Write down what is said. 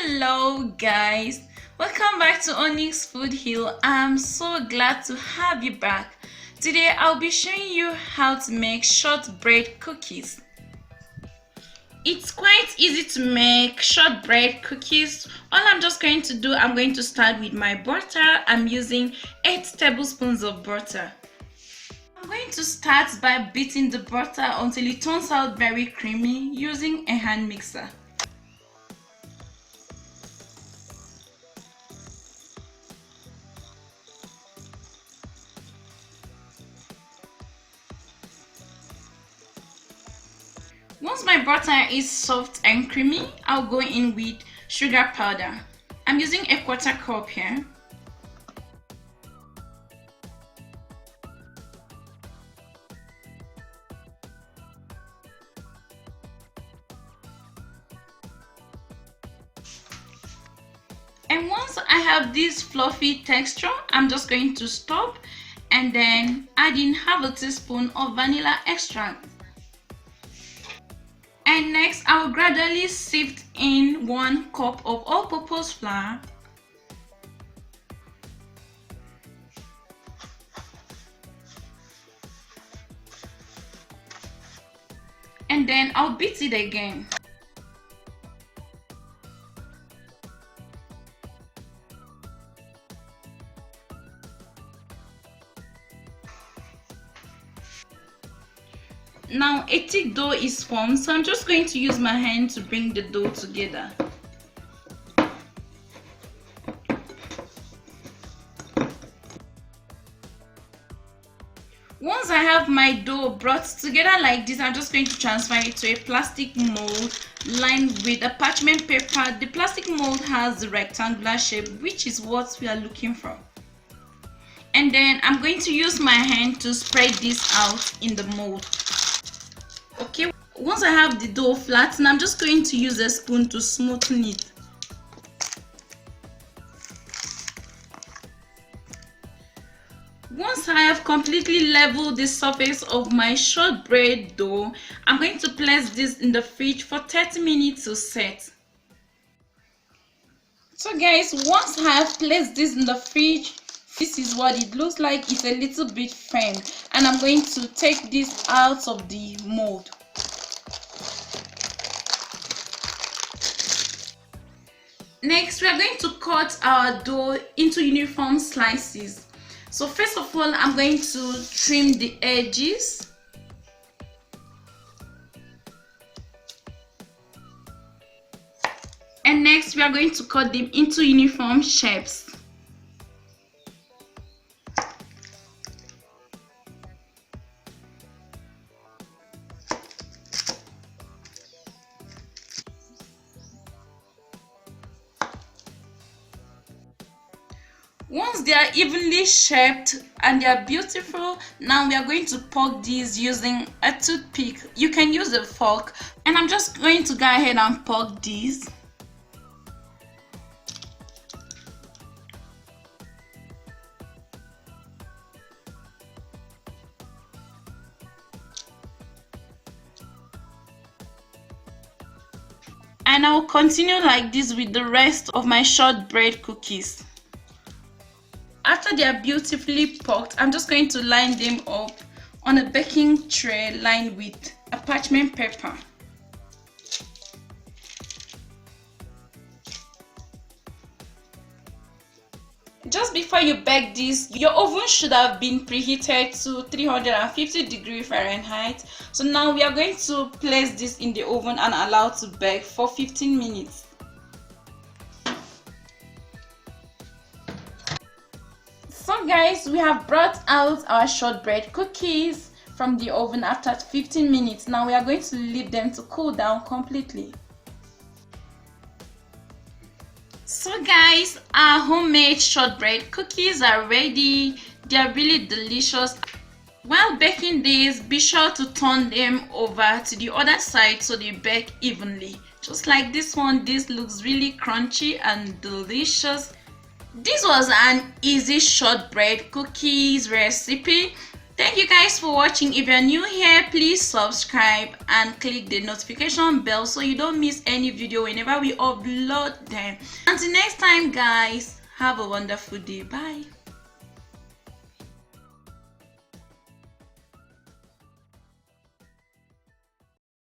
Hello guys, welcome back to Onyx Food Hill. I'm so glad to have you back. Today I'll be showing you how to make shortbread cookies. It's quite easy to make shortbread cookies. All I'm just going to do, I'm going to start with my butter. I'm using 8 tablespoons of butter. I'm going to start by beating the butter until it turns out very creamy using a hand mixer. Once my butter is soft and creamy, I'll go in with sugar powder. I'm using a 1/4 cup here. And once I have this fluffy texture, I'm just going to stop and then add in 1/2 teaspoon of vanilla extract. And next, I will gradually sift in 1 cup of all-purpose flour. And then I'll beat it again. Now a thick dough is formed, so I'm just going to use my hand to bring the dough together. Once I have my dough brought together like this, I'm just going to transfer it to a plastic mold lined with a parchment paper. The plastic mold has the rectangular shape, which is what we are looking for. And then I'm going to use my hand to spread this out in the mold. Okay, once I have the dough flattened, I'm just going to use a spoon to smoothen it. Once I have completely leveled the surface of my shortbread dough, I'm going to place this in the fridge for 30 minutes to set. So guys, once I have placed this in the fridge, this is what it looks like. It's a little bit firm, and I'm going to take this out of the mold. Next, we are going to cut our dough into uniform slices. So first of all, I'm going to trim the edges. And next, we are going to cut them into uniform shapes. Once they are evenly shaped and they are beautiful, now we are going to poke these using a toothpick. You can use a fork, and I'm just going to go ahead and poke these. And I will continue like this with the rest of my shortbread cookies. After they are beautifully poked, I'm just going to line them up on a baking tray lined with a parchment paper. Just before you bake this, your oven should have been preheated to 350 degrees Fahrenheit. So now we are going to place this in the oven and allow it to bake for 15 minutes. So guys, we have brought out our shortbread cookies from the oven after 15 minutes. Now we are going to leave them to cool down completely. So guys, our homemade shortbread cookies are ready. They are really delicious. While baking these, be sure to turn them over to the other side so they bake evenly. Just like this one, this looks really crunchy and delicious. This was an easy shortbread cookies recipe. Thank you guys for watching. If you're new here, please subscribe and click the notification bell so you don't miss any video whenever we upload them. Until next time guys, have a wonderful day. Bye.